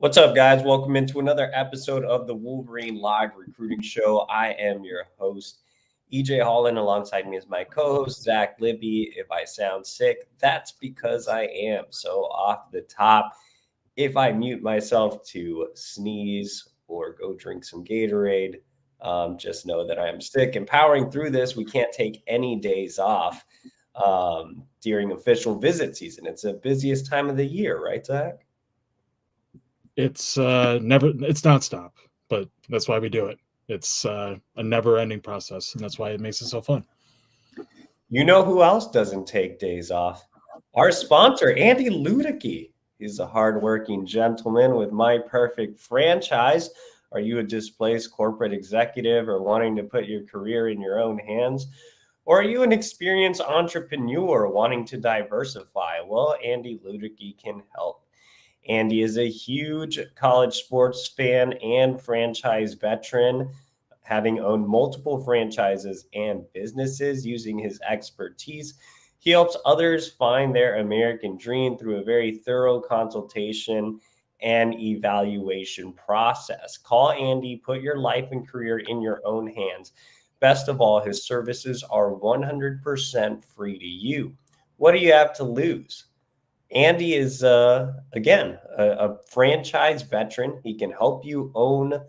What's up, guys? Welcome into another episode of the Wolverine Live Recruiting Show. I am your host, EJ Holland. Alongside me is my co-host, Zach Libby. If I sound sick, that's because I am. So off the top, if I mute myself to sneeze or go drink some Gatorade, just know that I am sick and powering through this. We can't take any days off during official visit season. It's the busiest time of the year, right, Zach? It's nonstop, but that's why we do it. It's a never-ending process, and that's why it makes it so fun. You know who else doesn't take days off? Our sponsor, Andy Luedecke. He's a hardworking gentleman with My Perfect Franchise. Are you a displaced corporate executive or wanting to put your career in your own hands? Or are you an experienced entrepreneur wanting to diversify? Well, Andy Luedecke can help. Andy is a huge college sports fan and franchise veteran, having owned multiple franchises and businesses. Using his expertise, he helps others find their American dream through a very thorough consultation and evaluation process. Call Andy, put your life and career in your own hands. Best of all, his services are 100% free to you. What do you have to lose? Andy is, again, a franchise veteran. He can help you own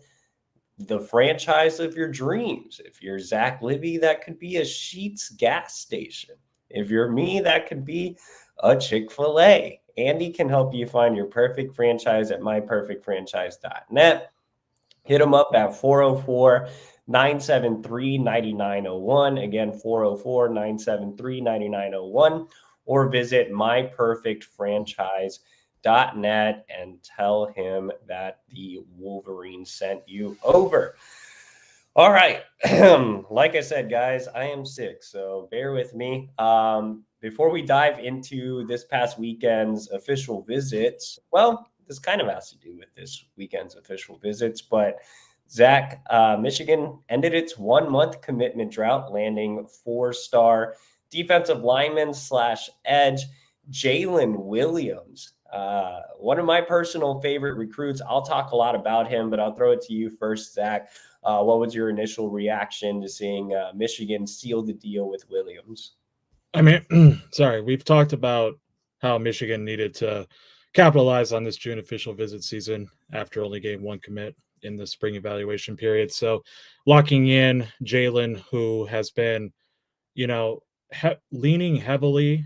the franchise of your dreams. If you're Zach Libby, that could be a Sheetz gas station. If you're me, that could be a Chick-fil-A. Andy can help you find your perfect franchise at myperfectfranchise.net. Hit him up at 404-973-9901. Again, 404-973-9901. Or visit myperfectfranchise.net and tell him that the Wolverines sent you over. All right. Like I said, guys, I am sick, so bear with me. Before we dive into this past weekend's official visits, well, this kind of has to do with this weekend's official visits, but Zach, Michigan ended its 1-month commitment drought, landing 4-star defensive lineman / edge Jaylen Williams. One of my personal favorite recruits. I'll talk a lot about him, but I'll throw it to you first, Zach. What was your initial reaction to seeing Michigan seal the deal with Williams? I mean, sorry, we've talked about how Michigan needed to capitalize on this June official visit season after only getting one commit in the spring evaluation period. So locking in Jaylen, who has been, leaning heavily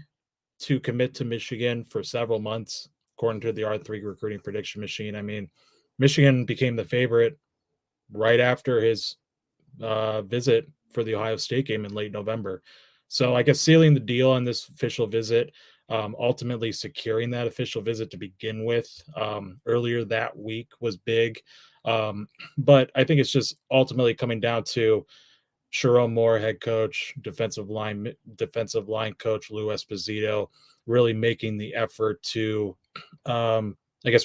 to commit to Michigan for several months, according to the R3 recruiting prediction machine. I mean, Michigan became the favorite right after his visit for the Ohio State game in late November. So I guess sealing the deal on this official visit, ultimately securing that official visit to begin with earlier that week was big. But I think it's just ultimately coming down to Sherrone, head coach, defensive line coach Lou Esposito, really making the effort to,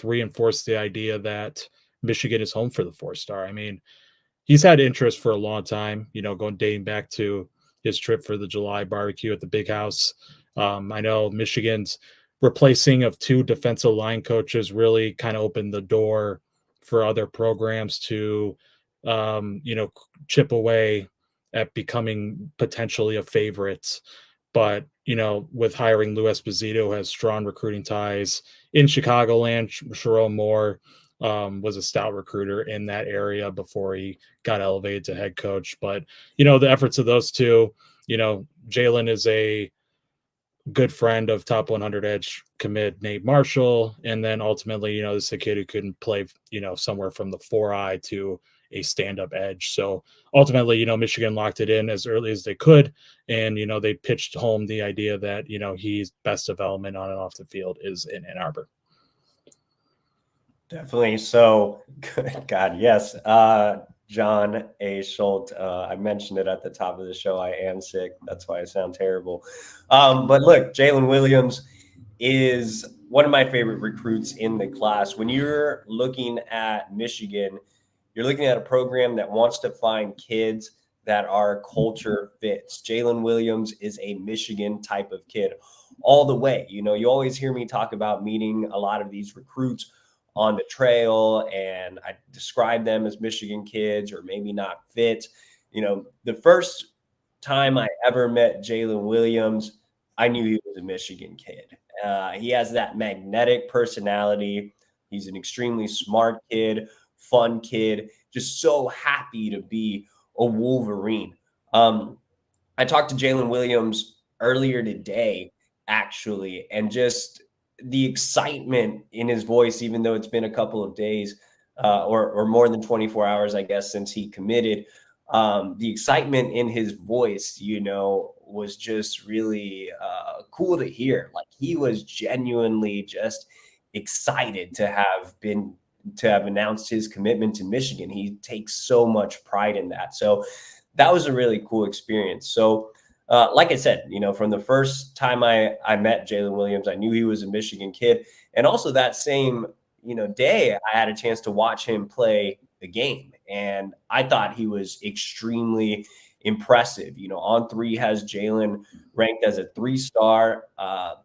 reinforce the idea that Michigan is home for the 4-star. I mean, he's had interest for a long time, dating back to his trip for the July barbecue at the Big House. I know Michigan's replacing of 2 defensive line coaches really kind of opened the door for other programs to, chip away at becoming potentially a favorite. But, with hiring Lou Esposito, who has strong recruiting ties in Chicagoland, Sherrone was a stout recruiter in that area before he got elevated to head coach. But, the efforts of those two, Jaylen is a good friend of top 100 edge commit Nate Marshall. And then ultimately, this is a kid who couldn't play, somewhere from the 4-eye to a stand-up edge. So ultimately, Michigan locked it in as early as they could. And, they pitched home the idea that, he's best development on and off the field is in Ann Arbor. Definitely. So, God, yes. John A. Schultz, I mentioned it at the top of the show. I am sick. That's why I sound terrible. But look, Jaylen Williams is one of my favorite recruits in the class. When you're looking at Michigan, you're looking at a program that wants to find kids that are culture fits. Jaylen Williams is a Michigan type of kid all the way. You always hear me talk about meeting a lot of these recruits on the trail and I describe them as Michigan kids or maybe not fit. The first time I ever met Jaylen Williams, I knew he was a Michigan kid. He has that magnetic personality. He's an extremely smart kid, fun kid, just so happy to be a Wolverine. I talked to Jaylen Williams earlier today, actually, and just the excitement in his voice, even though it's been a couple of days or more than 24 hours, I guess, since he committed. The excitement in his voice, was just really cool to hear. Like he was genuinely just excited to have announced his commitment to Michigan. He takes so much pride in that. So that was a really cool experience. So like I said, from the first time I met Jaylen Williams, I knew he was a Michigan kid. And also that same, day, I had a chance to watch him play the game. And I thought he was extremely impressive. On3 has Jaylen ranked as a 3-star.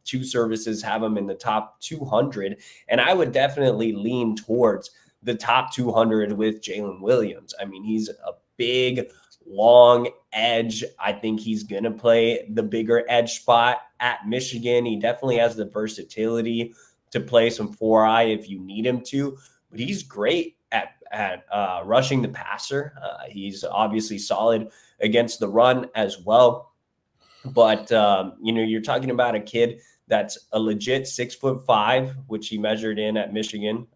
2 services have him in the top 200. And I would definitely lean towards the top 200 with Jaylen Williams. I mean, he's a big, long edge. I think he's going to play the bigger edge spot at Michigan. He definitely has the versatility to play some 4-eye if you need him to, but he's great at rushing the passer. He's obviously solid against the run as well. But, you're talking about a kid that's a legit 6'5", which he measured in at Michigan.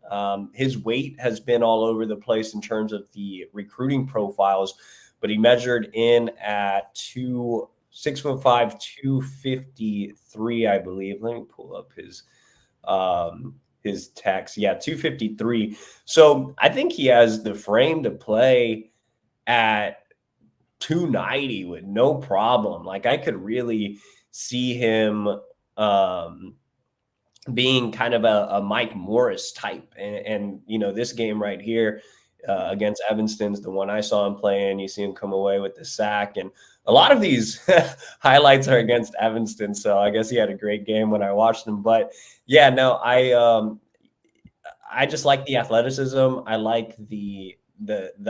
His weight has been all over the place in terms of the recruiting profiles, but he measured in at 6'5", 253, I believe. Let me pull up his text. Yeah, 253. So I think he has the frame to play at 290 with no problem. Like I could really see him being kind of a Mike Morris type. And this game right here against Evanston's the one I saw him playing. You see him come away with the sack. And a lot of these highlights are against Evanston. So I guess he had a great game when I watched him. But yeah, no, I just like the athleticism. I like the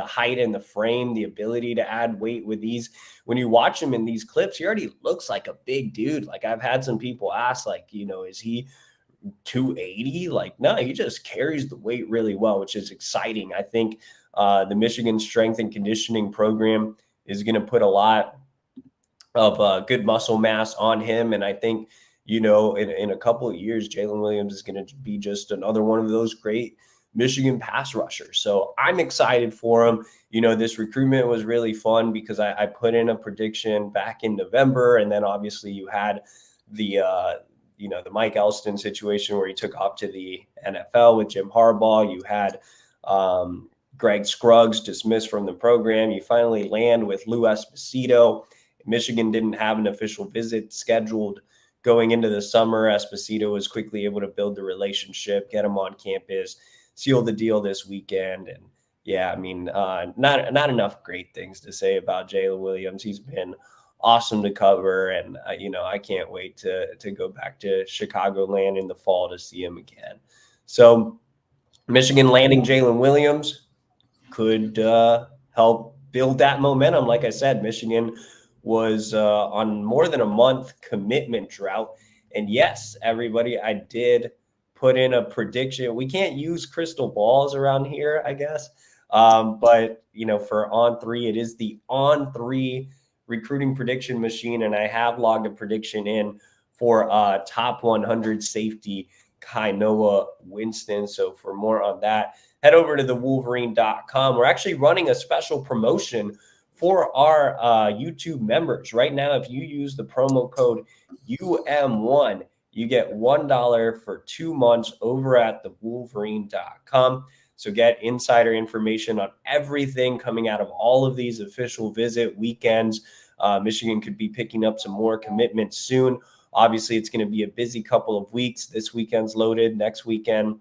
height and the frame, the ability to add weight with these. When you watch him in these clips, he already looks like a big dude. Like I've had some people ask, like, is he 280? Like, no, he just carries the weight really well, which is exciting. I think the Michigan strength and conditioning program is going to put a lot of good muscle mass on him. And I think, in a couple of years, Jaylen Williams is going to be just another one of those great Michigan pass rushers. So I'm excited for him. This recruitment was really fun because I put in a prediction back in November. And then obviously you had the Mike Elston situation where he took off to the NFL with Jim Harbaugh. You had Greg Scruggs dismissed from the program. You finally land with Lou Esposito. Michigan didn't have an official visit scheduled going into the summer. Esposito was quickly able to build the relationship, get him on campus, seal the deal this weekend. And yeah, I mean, not enough great things to say about Jaylen Williams. He's been awesome to cover. And, I can't wait to go back to Chicagoland in the fall to see him again. So Michigan landing Jaylen Williams could help build that momentum. Like I said, Michigan was on more than a month commitment drought. And yes, everybody, I did put in a prediction. We can't use crystal balls around here, I guess. But, for On3, it is the On3 recruiting prediction machine. And I have logged a prediction in for top 100 safety Kainoa Winston. So for more on that, head over to the Wolverine.com. We're actually running a special promotion for our YouTube members. Right now, if you use the promo code UM1, you get $1 for 2 months over at the Wolverine.com. So get insider information on everything coming out of all of these official visit weekends. Michigan could be picking up some more commitments soon. Obviously, it's going to be a busy couple of weeks. This weekend's loaded. Next weekend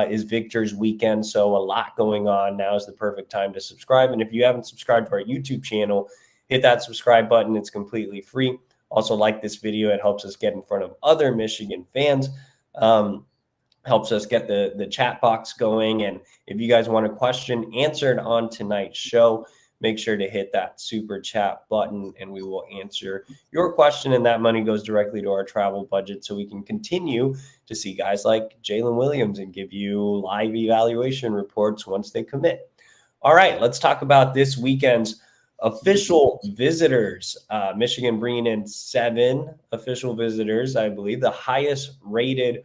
is Victor's weekend. So a lot going on. Now is the perfect time to subscribe. And if you haven't subscribed to our YouTube channel, hit that subscribe button. It's completely free. Also like this video. It helps us get in front of other Michigan fans. helps us get the chat box going. And if you guys want a question answered on tonight's show, make sure to hit that super chat button and we will answer your question. And that money goes directly to our travel budget so we can continue to see guys like Jaylen Williams and give you live evaluation reports once they commit. All right, let's talk about this weekend's official visitors. Michigan bringing in 7 official visitors, I believe. The highest rated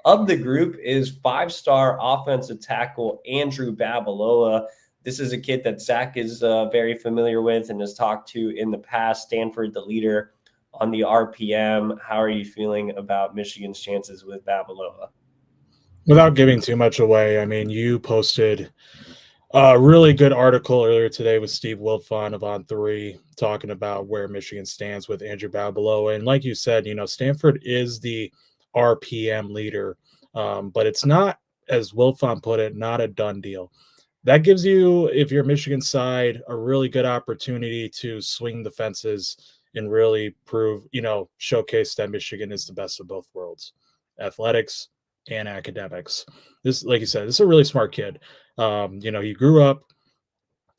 of the group is 5-star offensive tackle Andrew Babalola. This is a kid that Zach is very familiar with and has talked to in the past. Stanford, the leader on the RPM. How are you feeling about Michigan's chances with Babalola? Without giving too much away, I mean, you posted a really good article earlier today with Steve Wilfon of On3 talking about where Michigan stands with Andrew Babalola. And like you said, Stanford is the RPM leader, but it's not, as Wilfon put it, not a done deal. That gives you, if you're Michigan side, a really good opportunity to swing the fences and really prove, showcase that Michigan is the best of both worlds, athletics and academics. This, like you said, this is a really smart kid. He grew up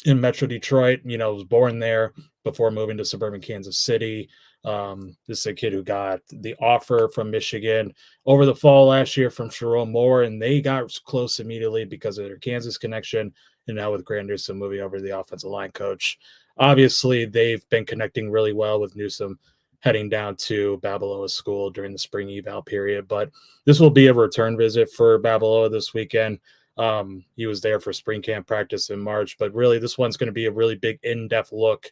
in Metro Detroit, was born there before moving to suburban Kansas City. This is a kid who got the offer from Michigan over the fall last year from Sherrone Moore, and they got close immediately because of their Kansas connection. And now with Grant Newsom moving over to the offensive line coach, obviously they've been connecting really well with Newsom heading down to Babalola's school during the spring eval period. But this will be a return visit for Babalola this weekend. He was there for spring camp practice in March, but really this one's going to be a really big in-depth look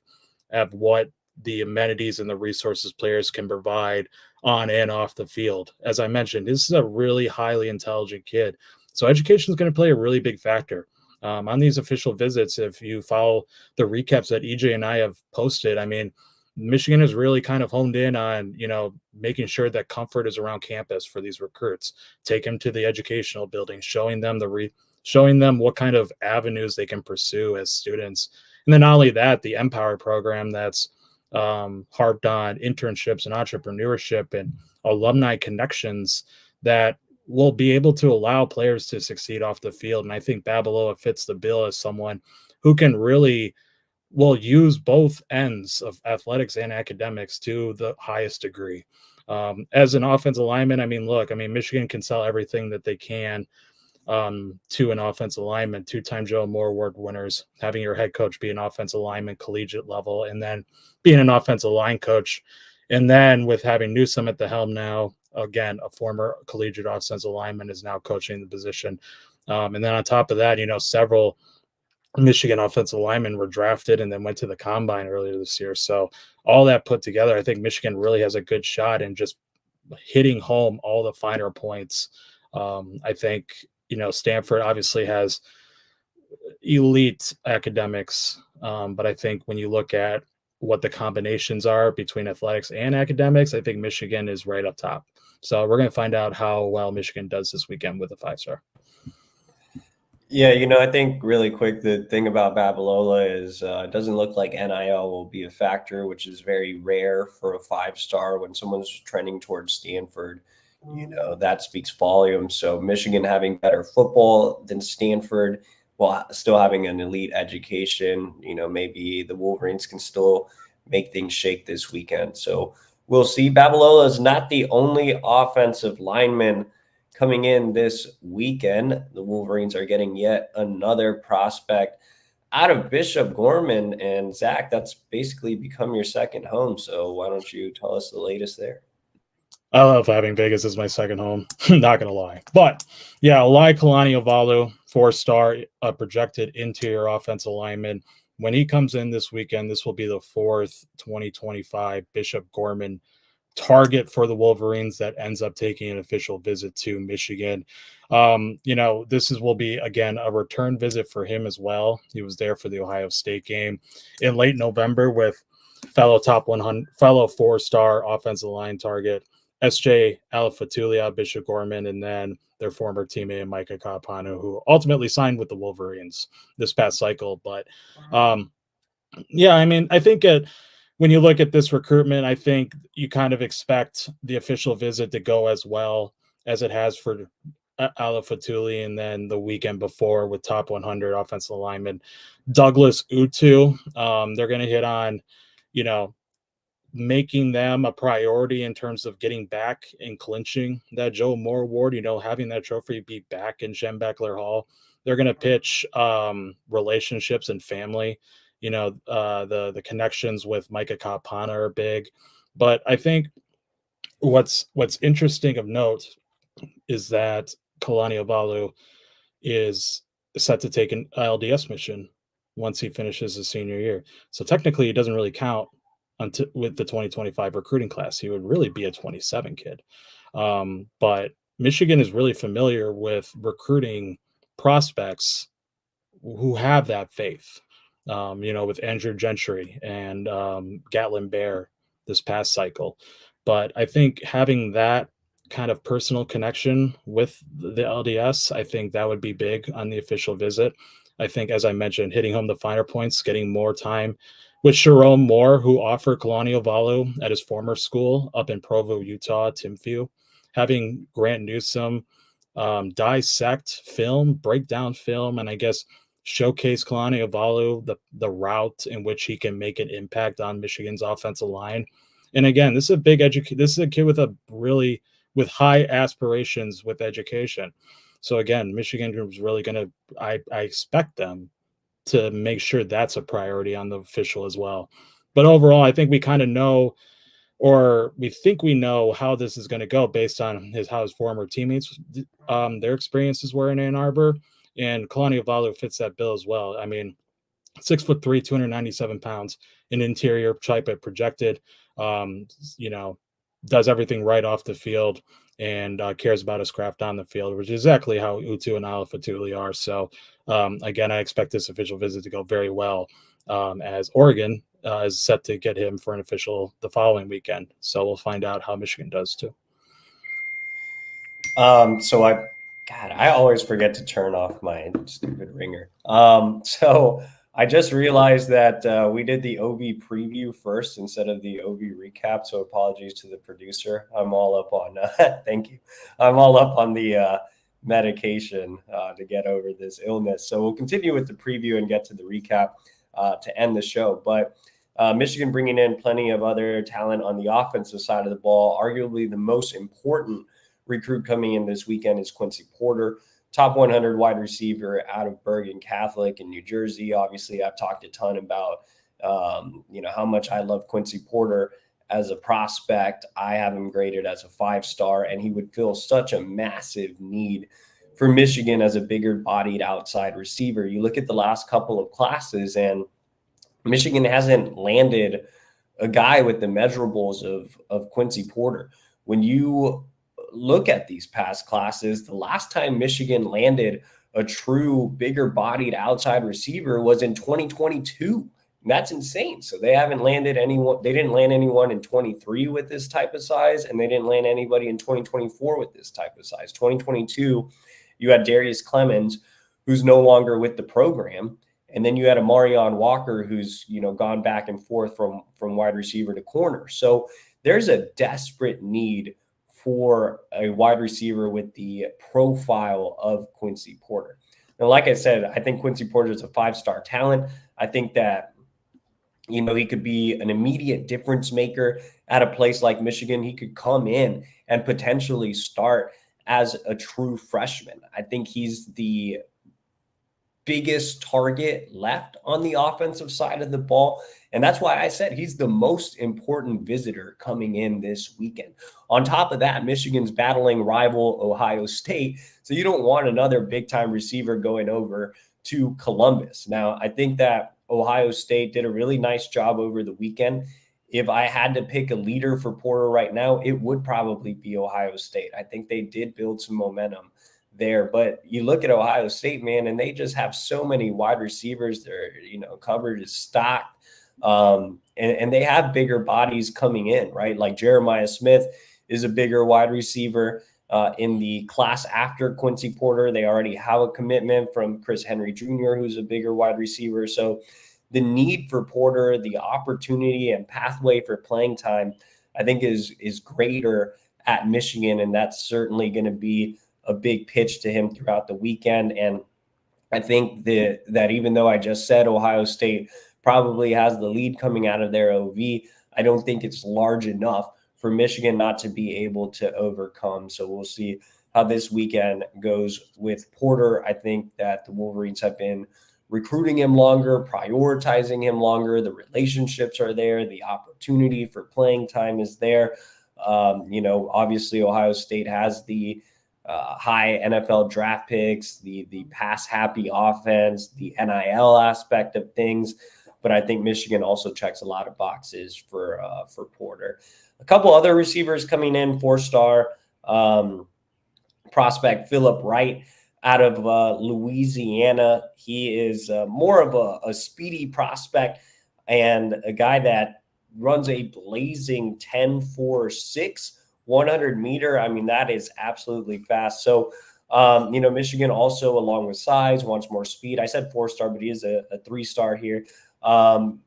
at what the amenities and the resources players can provide on and off the field. As I mentioned, this is a really highly intelligent kid. So education is going to play a really big factor. On these official visits, if you follow the recaps that EJ and I have posted, I mean, Michigan has really kind of honed in on, making sure that comfort is around campus for these recruits. Take them to the educational building, showing them what kind of avenues they can pursue as students. And then not only that, the Empower program that's harped on internships and entrepreneurship and alumni connections that will be able to allow players to succeed off the field. And I think Babalola fits the bill as someone who can really will use both ends of athletics and academics to the highest degree. As an offensive lineman, Michigan can sell everything that they can to an offensive lineman, 2-time Joe Moore Award winners, having your head coach be an offensive lineman, collegiate level, and then being an offensive line coach. And then with having Newsom at the helm now, again, a former collegiate offensive lineman is now coaching the position. And then on top of that, several Michigan offensive linemen were drafted and then went to the combine earlier this year. So all that put together, I think Michigan really has a good shot in just hitting home all the finer points. I think, Stanford obviously has elite academics. But I think when you look at what the combinations are between athletics and academics, I think Michigan is right up top. So we're going to find out how well Michigan does this weekend with a 5-star. Yeah, I think really quick, the thing about Babalola is it doesn't look like NIL will be a factor, which is very rare for a 5-star when someone's trending towards Stanford. That speaks volumes. So Michigan having better football than Stanford while still having an elite education, maybe the Wolverines can still make things shake this weekend. So we'll see. Babalola is not the only offensive lineman coming in this weekend. The Wolverines are getting yet another prospect out of Bishop Gorman. And Zach, that's basically become your second home. So why don't you tell us the latest there? I love having Vegas as my second home. Not going to lie. But yeah, Olai Kalani-Ovalu, 4-star, projected interior offensive lineman. When he comes in this weekend, this will be the 4th 2025 Bishop Gorman target for the Wolverines that ends up taking an official visit to Michigan. Will be, again, a return visit for him as well. He was there for the Ohio State game in late November with fellow 4-star offensive line target SJ Alafatulia, Bishop Gorman, and then their former teammate Micah Kapanu, who ultimately signed with the Wolverines this past cycle. But I think when you look at this recruitment, I think you kind of expect the official visit to go as well as it has for Ala Fatuli, and then the weekend before with top 100 offensive lineman Douglas Utu. They're going to hit on, you know, making them a priority in terms of getting back and clinching that Joe Moore Award, you know, having that trophy be back in Schembechler Hall. They're going to pitch relationships and family. You know, the connections with Micah Kapana are big. But I think what's interesting of note is that Kalani Ovalu is set to take an ILDS mission once he finishes his senior year. So technically, he doesn't really count until with the 2025 recruiting class. He would really be a 27 kid. But Michigan is really familiar with recruiting prospects who have that faith. You know, with Andrew Gentry and Gatlin Bear this past cycle. But I think having that kind of personal connection with the LDS, I think that would be big on the official visit. I think, as I mentioned, hitting home the finer points, getting more time with Sherrone Moore, who offered Kalani Ovalu at his former school up in Provo, Utah, Timview, having Grant Newsome dissect film, break down film, and I guess showcase Kalani Ovalu, the route in which he can make an impact on Michigan's offensive line. And again, this is a big this is a kid with with high aspirations with education. So again, Michigan is really going to, I expect them to make sure that's a priority on the official as well. But overall, I think we kind of know, or we think we know how this is going to go based on how his former teammates, their experiences were in Ann Arbor, and Kalani Ovalu fits that bill as well. I mean, 6'3", 297 pounds, an interior type of projected, you know, does everything right off the field and cares about his craft on the field, which is exactly how Utu and Ala Fatuli are. So again, I expect this official visit to go very well, as Oregon is set to get him for an official the following weekend. So we'll find out how Michigan does too. I always forget to turn off my stupid ringer. So I just realized that we did the OV preview first instead of the OV recap. So apologies to the producer. I'm all up on, thank you. I'm all up on the medication to get over this illness. So we'll continue with the preview and get to the recap to end the show. But Michigan bringing in plenty of other talent on the offensive side of the ball. Arguably the most important recruit coming in this weekend is Quincy Porter, top 100 wide receiver out of Bergen Catholic in New Jersey. Obviously, I've talked a ton about, how much I love Quincy Porter as a prospect. I have him graded as a 5-star, and he would fill such a massive need for Michigan as a bigger bodied outside receiver. You look at the last couple of classes, and Michigan hasn't landed a guy with the measurables of Quincy Porter. When you look at these past classes, the last time Michigan landed a true bigger bodied outside receiver was in 2022. And that's insane. So they haven't landed anyone. They didn't land anyone in 23 with this type of size, and they didn't land anybody in 2024 with this type of size. 2022, you had Darius Clemens, who's no longer with the program. And then you had a Marion Walker, who's, gone back and forth from wide receiver to corner. So there's a desperate need for a wide receiver with the profile of Quincy Porter. Now, like I said, I think Quincy Porter is a 5-star talent. I think that, he could be an immediate difference maker at a place like Michigan. He could come in and potentially start as a true freshman. I think he's the biggest target left on the offensive side of the ball. And that's why I said he's the most important visitor coming in this weekend. On top of that, Michigan's battling rival Ohio State. So you don't want another big-time receiver going over to Columbus. Now, I think that Ohio State did a really nice job over the weekend. If I had to pick a leader for Porter right now, it would probably be Ohio State. I think they did build some momentum there. But you look at Ohio State, man, and they just have so many wide receivers. Their, coverage is stocked. And they have bigger bodies coming in, right? Like Jeremiah Smith is a bigger wide receiver in the class after Quincy Porter. They already have a commitment from Chris Henry Jr., who's a bigger wide receiver. So the need for Porter, the opportunity and pathway for playing time, I think is greater at Michigan. And that's certainly going to be a big pitch to him throughout the weekend. And I think that even though I just said Ohio State probably has the lead coming out of their OV, I don't think it's large enough for Michigan not to be able to overcome. So we'll see how this weekend goes with Porter. I think that the Wolverines have been recruiting him longer, prioritizing him longer. The relationships are there. The opportunity for playing time is there. Obviously Ohio State has the high NFL draft picks, the pass happy offense, the NIL aspect of things. But I think Michigan also checks a lot of boxes for Porter. A couple other receivers coming in, 4-star prospect Philip Wright out of Louisiana. He is more of a speedy prospect and a guy that runs a blazing 10.46 100-meter. I mean, that is absolutely fast. So, Michigan also, along with size, wants more speed. I said 4-star, but he is a 3-star here. And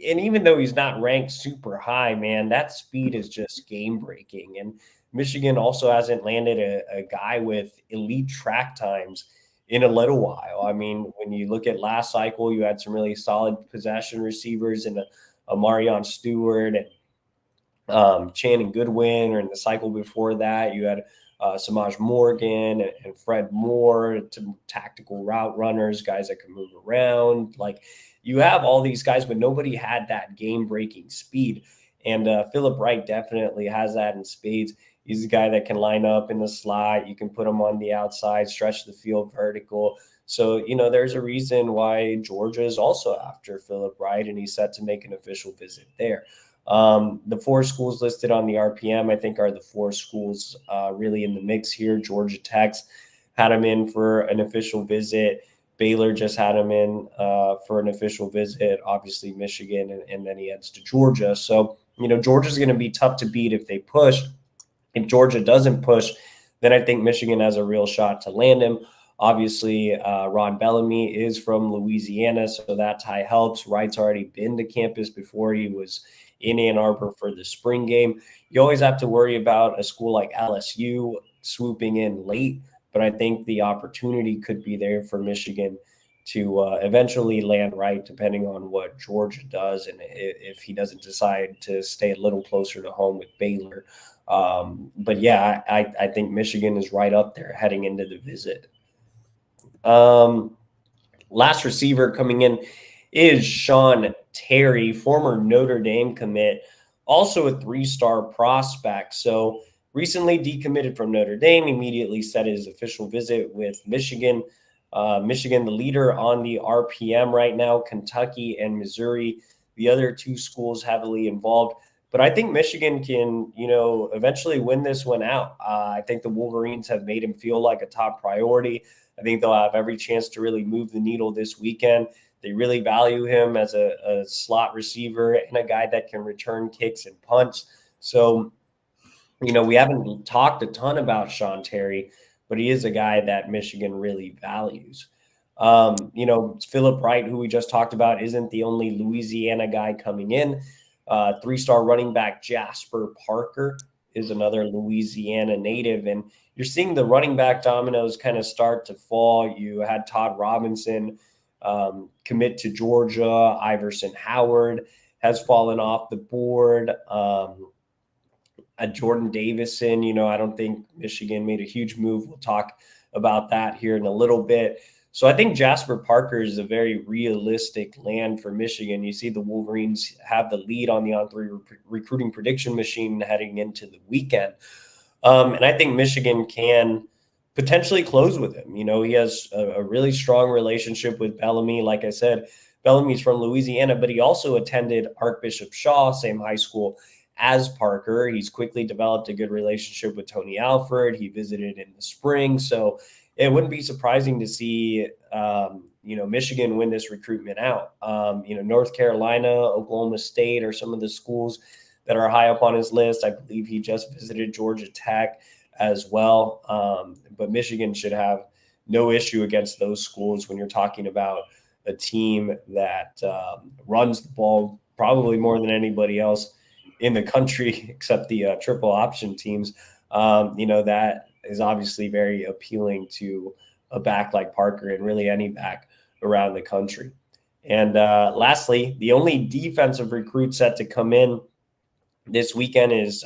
even though he's not ranked super high, man, that speed is just game breaking. And Michigan also hasn't landed a guy with elite track times in a little while. I mean, when you look at last cycle, you had some really solid possession receivers in a Marion Stewart and Channing Goodwin, or in the cycle before that, you had Samaj Morgan and Fred Moore, tactical route runners, guys that can move around. Like, you have all these guys, but nobody had that game-breaking speed. And Philip Wright definitely has that in spades. He's a guy that can line up in the slot. You can put him on the outside, stretch the field vertical. So, there's a reason why Georgia is also after Philip Wright, and he's set to make an official visit there. The 4 schools listed on the RPM, I think, are the 4 schools really in the mix here. Georgia Tech's had him in for an official visit. Baylor just had him in for an official visit. Obviously, Michigan, and then he heads to Georgia. So, Georgia's going to be tough to beat if they push. If Georgia doesn't push, then I think Michigan has a real shot to land him. Obviously, Ron Bellamy is from Louisiana, so that tie helps. Wright's already been to campus before. He was in Ann Arbor for the spring game. You always have to worry about a school like LSU swooping in late, but I think the opportunity could be there for Michigan to eventually land Wright, depending on what Georgia does, and if he doesn't decide to stay a little closer to home with Baylor. But yeah, I think Michigan is right up there heading into the visit. Last receiver coming in is Sean Terry, former Notre Dame commit, also a 3-star prospect. So recently decommitted from Notre Dame, immediately set his official visit with Michigan. Michigan, the leader on the RPM right now, Kentucky and Missouri, the other 2 schools heavily involved. But I think Michigan can, eventually win this one out. I think the Wolverines have made him feel like a top priority. I think they'll have every chance to really move the needle this weekend. They really value him as a slot receiver and a guy that can return kicks and punts. So, we haven't talked a ton about Sean Terry, but he is a guy that Michigan really values. Philip Wright, who we just talked about, isn't the only Louisiana guy coming in. 3-star running back Jasper Parker is another Louisiana native, and you're seeing the running back dominoes kind of start to fall. You had Todd Robinson commit to Georgia. Iverson Howard has fallen off the board. Jordan Davison, I don't think Michigan made a huge move. We'll talk about that here in a little bit. So I think Jasper Parker is a very realistic land for Michigan. You see the Wolverines have the lead on the On3 recruiting prediction machine heading into the weekend. And I think Michigan can potentially close with him. He has a really strong relationship with Bellamy. Like I said, Bellamy's from Louisiana, but he also attended Archbishop Shaw, same high school as Parker. He's quickly developed a good relationship with Tony Alford. He visited in the spring. So it wouldn't be surprising to see, Michigan win this recruitment out. North Carolina, Oklahoma State are some of the schools that are high up on his list. I believe he just visited Georgia Tech as well. But Michigan should have no issue against those schools when you're talking about a team that runs the ball probably more than anybody else in the country, except the triple option teams. That is obviously very appealing to a back like Parker and really any back around the country. And lastly, the only defensive recruit set to come in this weekend is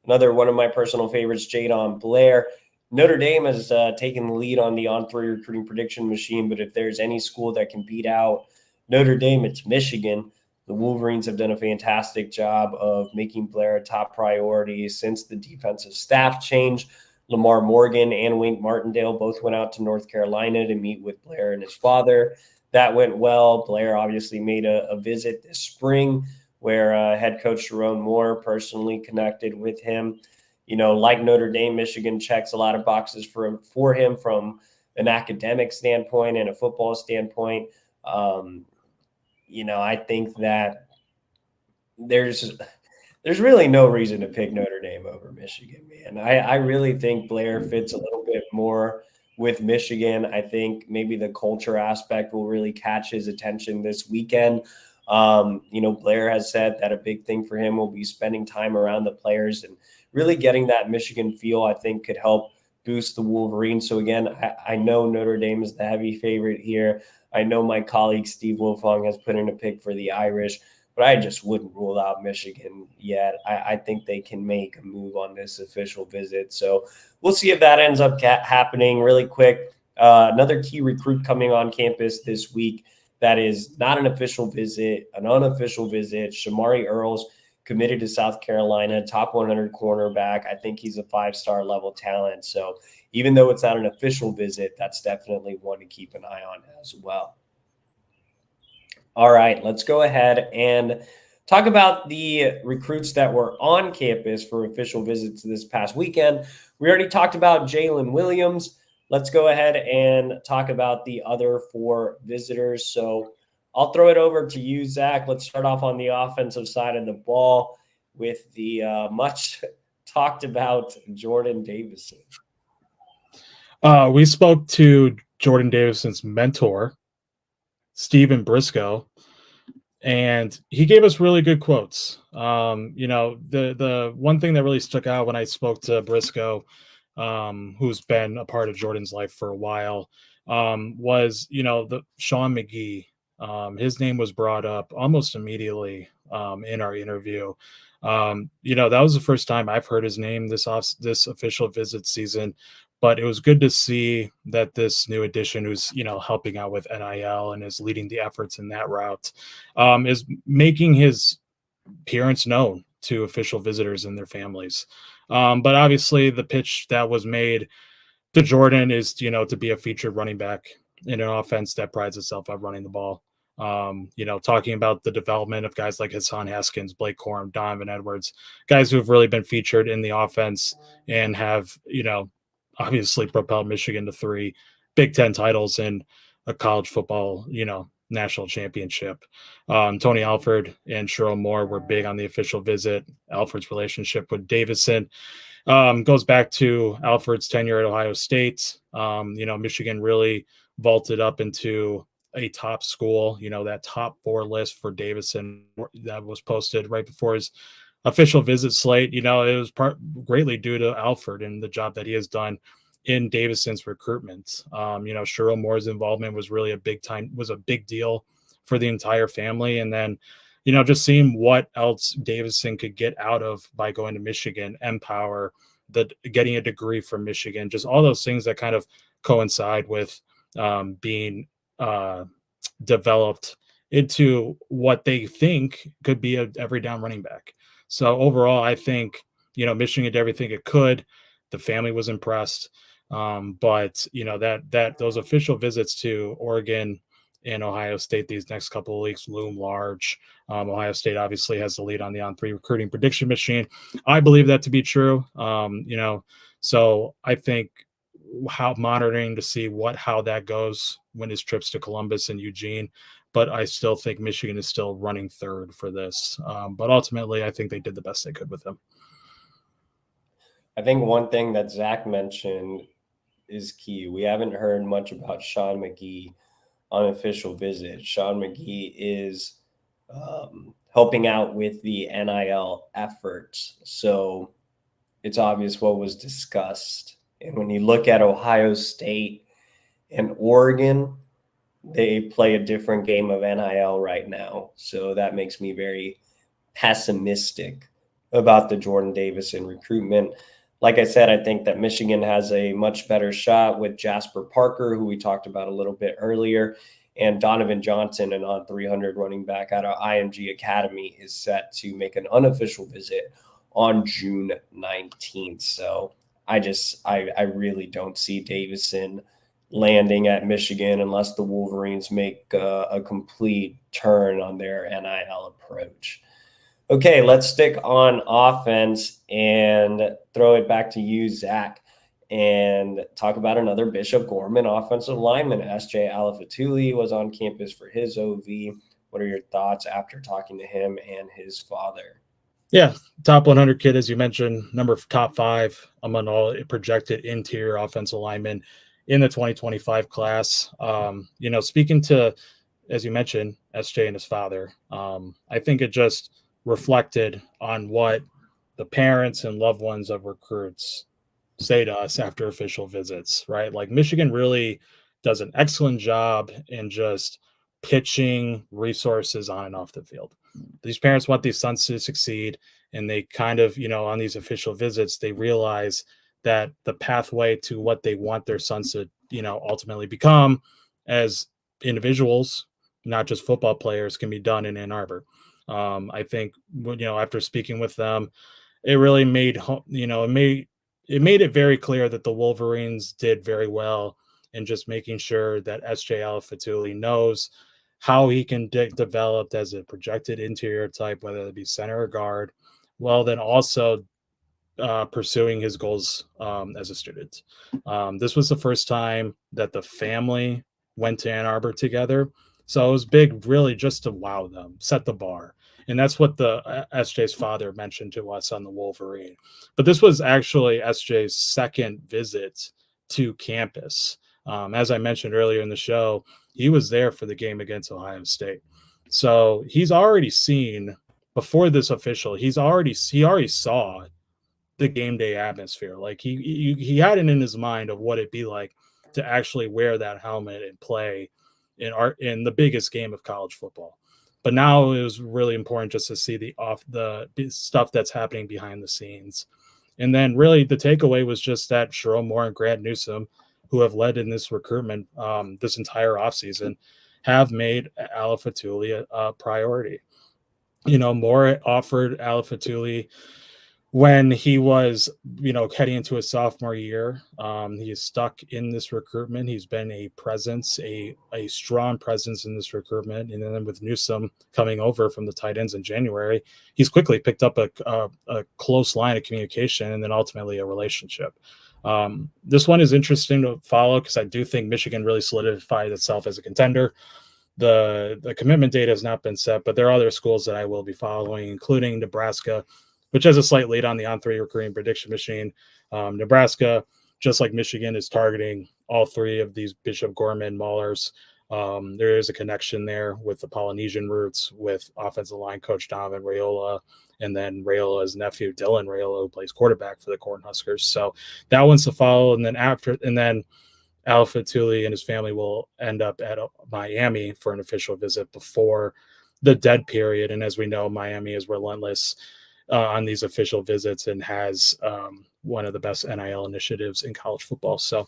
another one of my personal favorites, Jadon Blair. Notre Dame has taken the lead on the On3 recruiting prediction machine, but if there's any school that can beat out Notre Dame, it's Michigan. The Wolverines have done a fantastic job of making Blair a top priority since the defensive staff change. Lamar Morgan and Wink Martindale both went out to North Carolina to meet with Blair and his father. That went well. Blair obviously made a visit this spring where head coach Sherrone Moore personally connected with him. You know, like Notre Dame, Michigan checks a lot of boxes for him from an academic standpoint and a football standpoint. You know, I think that there's really no reason to pick Notre Dame over Michigan, man. I really think Blair fits a little bit more with Michigan. I think maybe the culture aspect will really catch his attention this weekend. You know, Blair has said that a big thing for him will be spending time around the players and really getting that Michigan feel, I think could help boost the Wolverines. So again, I know Notre Dame is the heavy favorite here. I know my colleague Steve Wilfong has put in a pick for the Irish, but I just wouldn't rule out Michigan yet. I think they can make a move on this official visit. So we'll see if that ends up happening really quick. Another key recruit coming on campus this week that is not an official visit, an unofficial visit. Shamari Earls committed to South Carolina, top 100 cornerback. I think he's a 5-star level talent. So even though it's not an official visit, that's definitely one to keep an eye on as well. All right, let's go ahead and talk about the recruits that were on campus for official visits this past weekend. We already talked about Jaylen Williams. Let's go ahead and talk about the other 4 visitors. So I'll throw it over to you, Zach. Let's start off on the offensive side of the ball with the much talked about Jordan Davison. We spoke to Jordan Davison's mentor, Steven Briscoe, and he gave us really good quotes. You know, the one thing that really stuck out when I spoke to Briscoe, who's been a part of Jordan's life for a while, was, you know, the Sean McGee. His name was brought up almost immediately in our interview. You know, that was the first time I've heard his name this official visit season, but it was good to see that this new addition, who's, you know, helping out with NIL and is leading the efforts in that route, is making his appearance known to official visitors and their families. But obviously the pitch that was made to Jordan is, you know, to be a featured running back in an offense that prides itself on running the ball. You know, talking about the development of guys like Hassan Haskins, Blake Corum, Donovan Edwards, guys who have really been featured in the offense and have, you know, obviously propelled Michigan to 3 Big Ten titles and a college football, you know, national championship. Tony Alford and Sherrone Moore were big on the official visit. Alford's relationship with Davison goes back to Alford's tenure at Ohio State. You know, Michigan really vaulted up into a top school, you know, that top 4 list for Davison that was posted right before his official visit slate. You know, it was greatly due to Alford and the job that he has done in Davison's recruitment. You know, Sherrone Moore's involvement was really a big deal for the entire family. And then, you know, just seeing what else Davison could get out of by going to Michigan, Empower, getting a degree from Michigan, just all those things that kind of coincide with being developed into what they think could be a every down running back. So overall, I think, you know, Michigan did everything it could. The family was impressed. But, you know, that those official visits to Oregon and Ohio State these next couple of weeks loom large. Ohio State obviously has the lead on the On3 recruiting prediction machine. I believe that to be true. You know, so I think monitoring to see how that goes when his trips to Columbus and Eugene. But I still think Michigan is still running 3rd for this. But ultimately, I think they did the best they could with him. I think one thing that Zach mentioned is key. We haven't heard much about Sean McGee on official visit. Sean McGee is helping out with the NIL efforts. So it's obvious what was discussed And when you look at Ohio State and Oregon, they play a different game of NIL right now. So that makes me very pessimistic about the Jordan Davison recruitment. Like I said, I think that Michigan has a much better shot with Jasper Parker, who we talked about a little bit earlier, and Donovan Johnson, an on 300 running back out of IMG Academy, is set to make an unofficial visit on June 19th. So I really don't see Davison landing at Michigan unless the Wolverines make a complete turn on their NIL approach. Okay, let's stick on offense and throw it back to you, Zach, and talk about another Bishop Gorman offensive lineman. S.J. Alafatuli was on campus for his OV. What are your thoughts after talking to him and his father? Yeah, top 100 kid, as you mentioned, top 5 among all projected interior offensive linemen in the 2025 class. Speaking to, as you mentioned, SJ and his father, I think it just reflected on what the parents and loved ones of recruits say to us after official visits, right? Like Michigan really does an excellent job in just pitching resources on and off the field. These parents want these sons to succeed, and they kind of, on these official visits, they realize that the pathway to what they want their sons to, ultimately become as individuals, not just football players, can be done in Ann Arbor. I think, after speaking with them, it really made, it made it very clear that the Wolverines did very well in just making sure that S.J. Alafatuli knows how he can develop as a projected interior type, whether it be center or guard, while then also pursuing his goals as a student. This was the first time that the family went to Ann Arbor together. So it was big, really, just to wow them, set the bar. And that's what the SJ's father mentioned to us on the Wolverine. But this was actually SJ's second visit to campus. As I mentioned earlier in the show, he was there for the game against Ohio State. So he's already seen, before this official, he already saw the game day atmosphere. Like he had it in his mind of what it'd be like to actually wear that helmet and play in the biggest game of college football. But now it was really important just to see the stuff that's happening behind the scenes. And then really the takeaway was just that Sherrone Moore and Grant Newsome, who have led in this recruitment this entire offseason, have made Alafatuli a priority. Moore offered Alafatuli when he was, heading into his sophomore year. He is stuck in this recruitment. He's been a presence, a strong presence in this recruitment. And then with Newsome coming over from the tight ends in January, he's quickly picked up a close line of communication and then ultimately a relationship. This one is interesting to follow because I do think Michigan really solidified itself as a contender. The commitment date has not been set, but there are other schools that I will be following, including Nebraska, which has a slight lead on the On3 recruiting prediction machine. Nebraska, just like Michigan, is targeting all 3 of these Bishop Gorman maulers. There is a connection there with the Polynesian roots, with offensive line coach Donovan Raiola, and then Raiola's nephew Dylan Raiola, who plays quarterback for the Cornhuskers. So that one's to follow. And then Alafatuli and his family will end up at Miami for an official visit before the dead period. And as we know, Miami is relentless on these official visits and has one of the best NIL initiatives in college football. So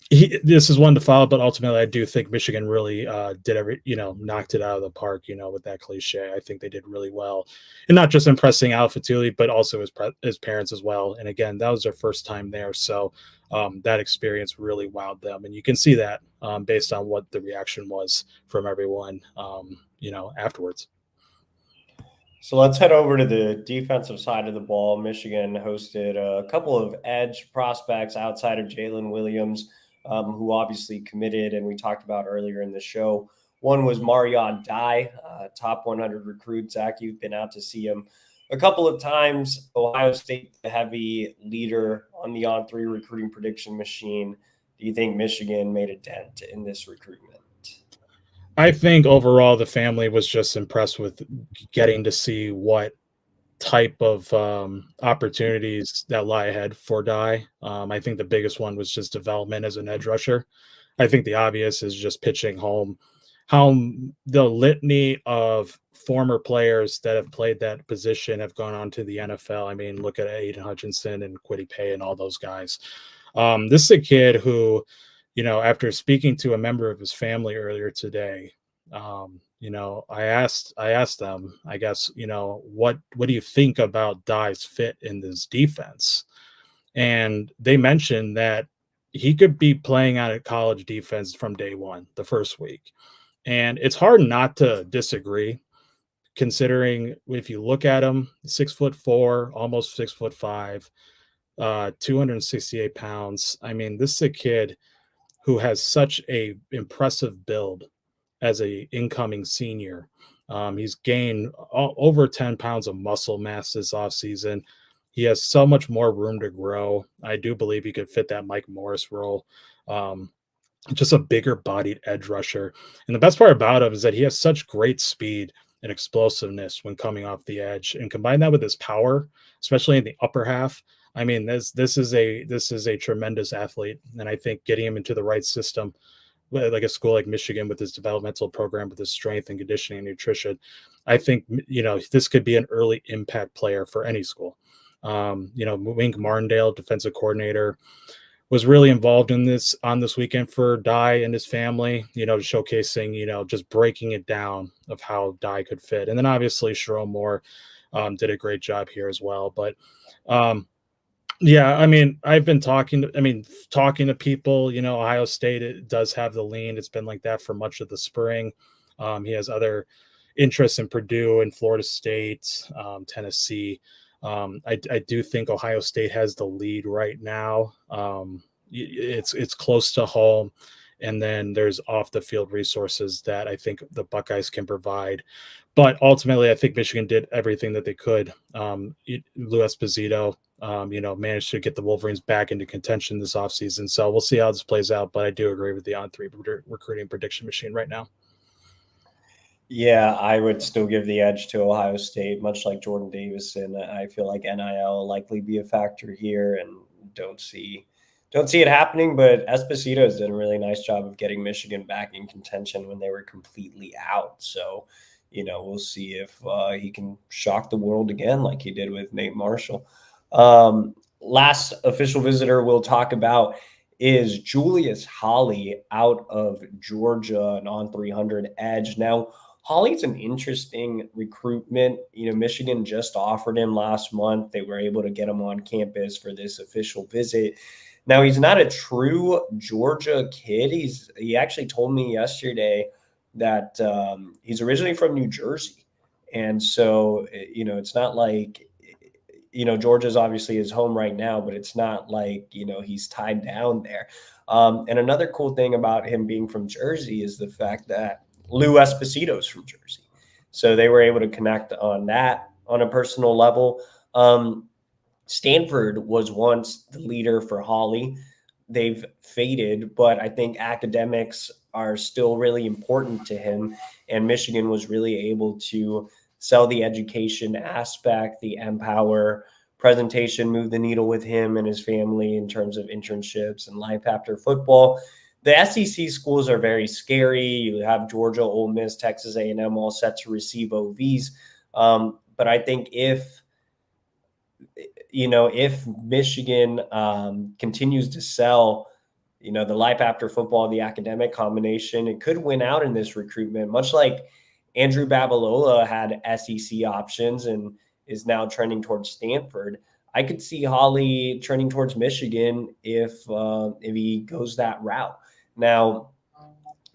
this is one to follow, but ultimately I do think Michigan really knocked it out of the park, with that cliche. I think they did really well, and not just impressing Alafatuli, but also his parents as well. And again, that was their first time there. So that experience really wowed them. And you can see that based on what the reaction was from everyone, afterwards. So let's head over to the defensive side of the ball. Michigan hosted a couple of edge prospects outside of Jaylen Williams, who obviously committed, and we talked about earlier in the show. One was Marion Dye, top 100 recruit. Zach, you've been out to see him a couple of times. Ohio State, the heavy leader on the On3 recruiting prediction machine. Do you think Michigan made a dent in this recruitment? I think overall the family was just impressed with getting to see what type of opportunities that lie ahead for Dye. I think the biggest one was just development as an edge rusher. I think the obvious is just pitching home how the litany of former players that have played that position have gone on to the NFL. I mean, look at Aiden Hutchinson and Quiddy Pay and all those guys. This is a kid who, after speaking to a member of his family earlier today, I asked them, I guess, what do you think about Dye's fit in this defense? And they mentioned that he could be playing on a college defense from day one, the first week. And it's hard not to disagree, considering if you look at him, 6'4", almost 6'5", 268 pounds. I mean, this is a kid who has such a impressive build as a incoming senior. He's gained over 10 pounds of muscle mass this offseason. He has so much more room to grow. I do believe he could fit that Mike Morris role. Just a bigger bodied edge rusher. And the best part about him is that he has such great speed and explosiveness when coming off the edge, and combine that with his power, especially in the upper half. I mean, this is a tremendous athlete, and I think getting him into the right system, like a school like Michigan with his developmental program, with his strength and conditioning and nutrition, I think this could be an early impact player for any school. Wink Martindale, defensive coordinator, was really involved in this on this weekend for Dye and his family, showcasing, just breaking it down of how Dye could fit. And then obviously Sherrone Moore did a great job here as well. But yeah, I mean, I've been talking to people, Ohio State, it does have the lean. It's been like that for much of the spring. He has other interests in Purdue and Florida State, Tennessee. I do think Ohio State has the lead right now. It's close to home, and then there's off the field resources that I think the Buckeyes can provide. But ultimately, I think Michigan did everything that they could. Lou Esposito, managed to get the Wolverines back into contention this offseason. So we'll see how this plays out. But I do agree with the On3 recruiting prediction machine right now. Yeah, I would still give the edge to Ohio State, much like Jordan Davison. I feel like NIL will likely be a factor here, and don't see it happening. But Esposito has done a really nice job of getting Michigan back in contention when they were completely out. So, we'll see if he can shock the world again, like he did with Nate Marshall. Last official visitor we'll talk about is Julius Holly out of Georgia, an on 300 edge. Now, Holly's an interesting recruitment. Michigan just offered him last month. They were able to get him on campus for this official visit. Now, he's not a true Georgia kid. He actually told me yesterday that he's originally from New Jersey. And so, it's not like, Georgia's obviously his home right now, but it's not like, he's tied down there. And another cool thing about him being from Jersey is the fact that Lou Esposito's from Jersey. So they were able to connect on that on a personal level. Stanford was once the leader for Holly. They've faded, but I think academics are still really important to him. And Michigan was really able to sell the education aspect, the Empower presentation, move the needle with him and his family in terms of internships and life after football. The SEC schools are very scary. You have Georgia, Ole Miss, Texas A&M all set to receive OVs. But I think if Michigan continues to sell, the life after football, the academic combination, it could win out in this recruitment, much like Andrew Babalola had SEC options and is now trending towards Stanford. I could see Holly trending towards Michigan if he goes that route. Now,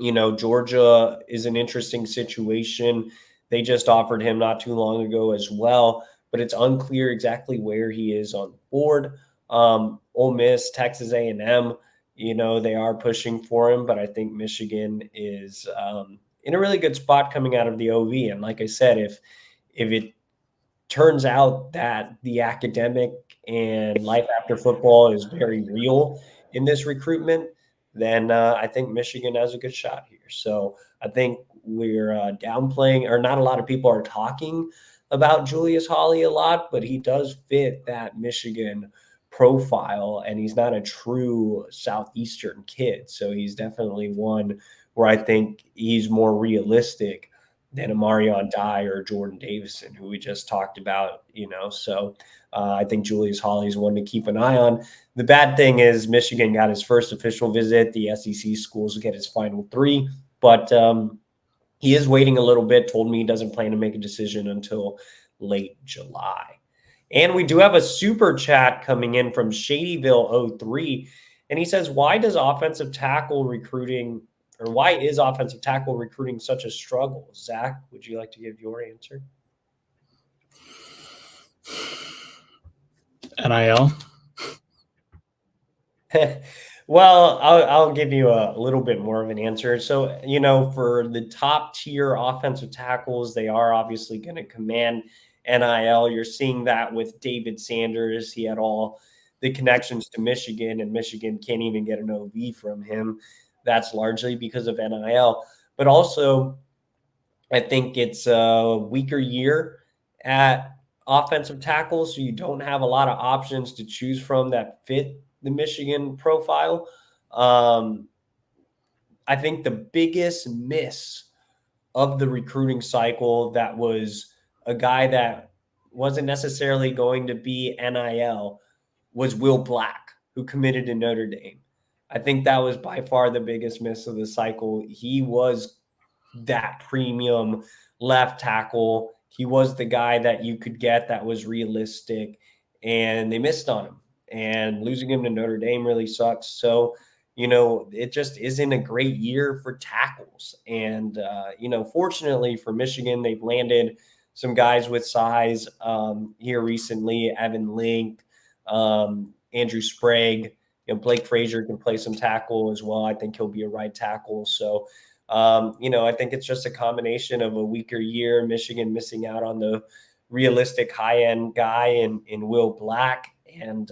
Georgia is an interesting situation. They just offered him not too long ago as well, but it's unclear exactly where he is on the board. Ole Miss, Texas A&M, they are pushing for him, but I think Michigan is in a really good spot coming out of the OV. And like I said, if it turns out that the academic and life after football is very real in this recruitment, then I think Michigan has a good shot here. So I think we're downplaying, or not a lot of people are talking about Julius Holly a lot, but he does fit that Michigan profile, and he's not a true Southeastern kid. So he's definitely one where I think he's more realistic than a Marion Dye or Jordan Davison, who we just talked about, So I think Julius Holly is one to keep an eye on. The bad thing is Michigan got his first official visit. The SEC schools get his final 3, but he is waiting a little bit, told me he doesn't plan to make a decision until late July. And we do have a super chat coming in from Shadyville03. And he says, why is offensive tackle recruiting such a struggle? Zach, would you like to give your answer? NIL. Well, I'll give you a little bit more of an answer. So, for the top tier offensive tackles, they are obviously going to command NIL. You're seeing that with David Sanders. He had all the connections to Michigan, and Michigan can't even get an OV from him. That's largely because of NIL. But also, I think it's a weaker year at offensive tackles, so you don't have a lot of options to choose from that fit the Michigan profile. I think the biggest miss of the recruiting cycle that was a guy that wasn't necessarily going to be NIL was Will Black, who committed to Notre Dame. I think that was by far the biggest miss of the cycle. He was that premium left tackle. He was the guy that you could get that was realistic, and they missed on him. And losing him to Notre Dame really sucks. So, it just isn't a great year for tackles. And, fortunately for Michigan, they've landed some guys with size here recently. Evan Link, Andrew Sprague, Blake Frazier can play some tackle as well. I think he'll be a right tackle. So, I think it's just a combination of a weaker year, Michigan missing out on the realistic high-end guy in Will Black, and,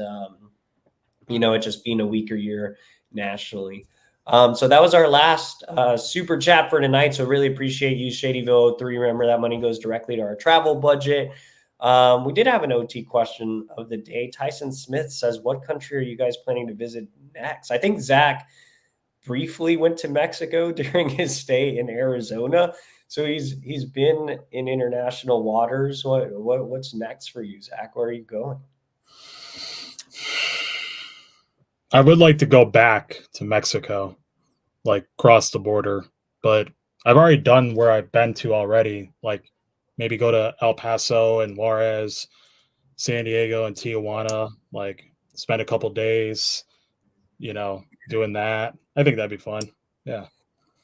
it just being a weaker year nationally. So that was our last super chat for tonight. So really appreciate you, Shadyville03. Remember, that money goes directly to our travel budget. We did have an OT question of the day. Tyson Smith says, what country are you guys planning to visit next? I think Zach briefly went to Mexico during his stay in Arizona. So he's been in international waters. What's next for you, Zach? Where are you going? I would like to go back to Mexico, like cross the border, but I've already done where I've been to already, like maybe go to El Paso and Juarez, San Diego and Tijuana, like spend a couple days, doing that. I think that'd be fun. Yeah.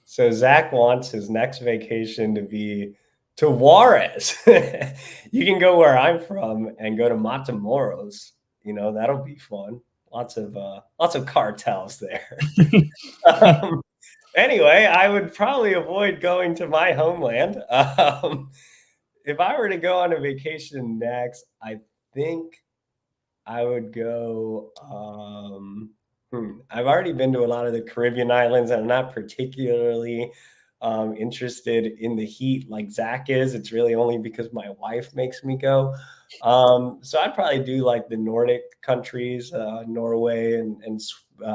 So Zach wants his next vacation to be to Juarez. You can go where I'm from and go to Matamoros. That'll be fun. Lots of cartels there. Anyway, I would probably avoid going to my homeland. If I were to go on a vacation next, I think I would go. I've already been to a lot of the Caribbean islands. I'm not particularly interested in the heat like Zach is. It's really only because my wife makes me go. So I'd probably do like the Nordic countries, Norway and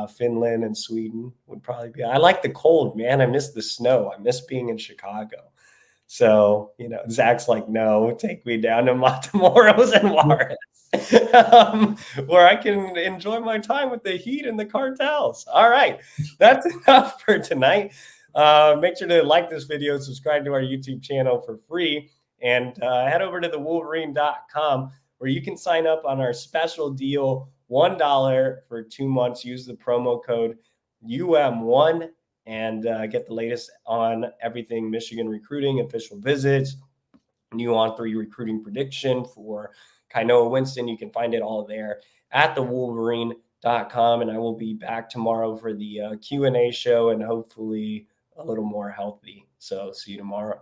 Finland and Sweden would probably be. I like the cold, man. I miss the snow. I miss being in Chicago. So, Zach's like, no, take me down to Matamoros and Juarez, where I can enjoy my time with the heat and the cartels. All right, that's enough for tonight. Make sure to like this video, subscribe to our YouTube channel for free, and head over to thewolverine.com where you can sign up on our special deal, $1 for 2 months. Use the promo code UM1 and get the latest on everything Michigan recruiting, official visits, new on-3 recruiting prediction for Kainoa Winston. You can find it all there at thewolverine.com. And I will be back tomorrow for the Q&A show and hopefully a little more healthy. So see you tomorrow.